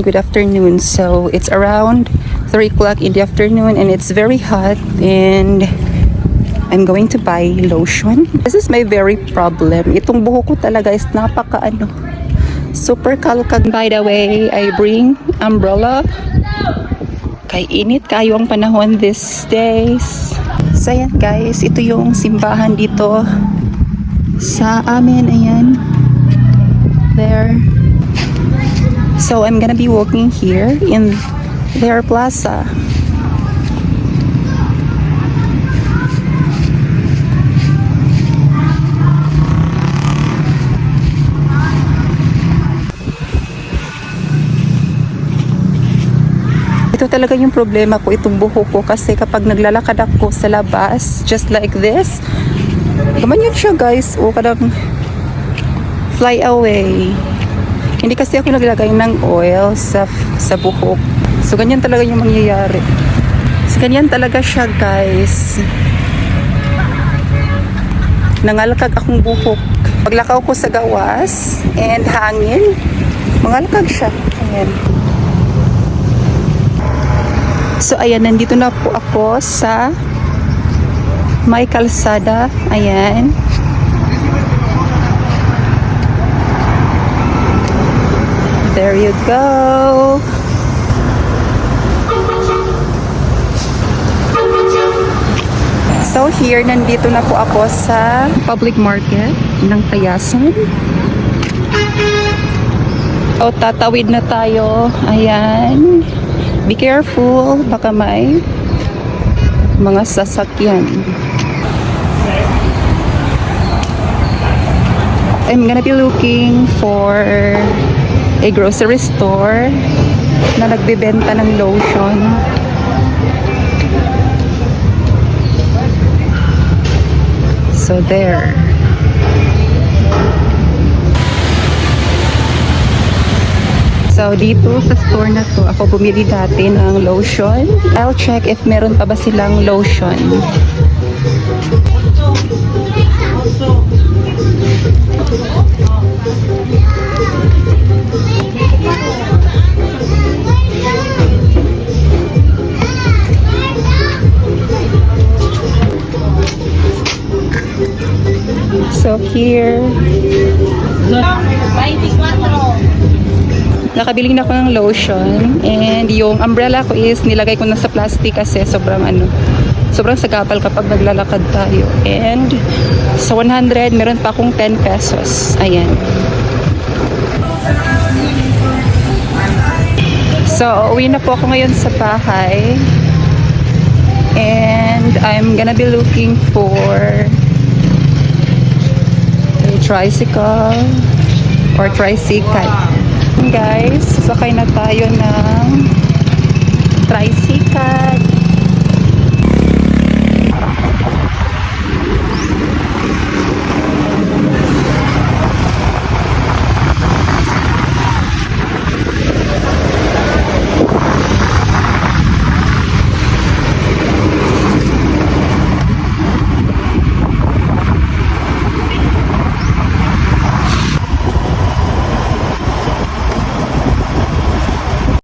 Good afternoon. So it's around 3 o'clock in the afternoon and it's very hot and I'm going to buy lotion. This is my very problem. Itong buhok ko talaga is super kalkag. By the way, I bring umbrella. Kay init kayo ang panahon these days. So ayan guys, ito yung simbahan dito sa amin. Ayan. There. So I'm gonna be walking here in their plaza. Ito talaga yung problema ko, itong buhok ko, kasi kapag naglalakad ako sa labas, just like this, gaman siya guys, o kadang fly away. Hindi kasi ako naglagay ng oil sa buhok. So ganyan talaga yung mangyayari. So ganyan talaga siya guys. Nangalakag akong buhok. Paglakaw ko sa gawas and hangin, mangalakag siya. Ayan. So ayan, nandito na po ako sa may kalsada. Ayan. There you go. So here, nandito na po ako sa public market ng Tayasan. So tatawid na tayo. Ayan. Be careful, baka may mga sasakyan. I'm gonna be looking for a grocery store na nagbebenta ng lotion. So there. So dito sa store na to, ako bumili dati ng lotion. I'll check if meron pa ba silang lotion. So here, nakabili na ako ng lotion and yung umbrella ko is nilagay ko na sa plastic kasi sobrang sagapal kapag naglalakad tayo. And sa 100 meron pa akong 10 pesos. Ayan. So uwi na po ako ngayon sa bahay and I'm gonna be looking for a tricycle or tricycle. Guys, sasakay na tayo ng tricycle.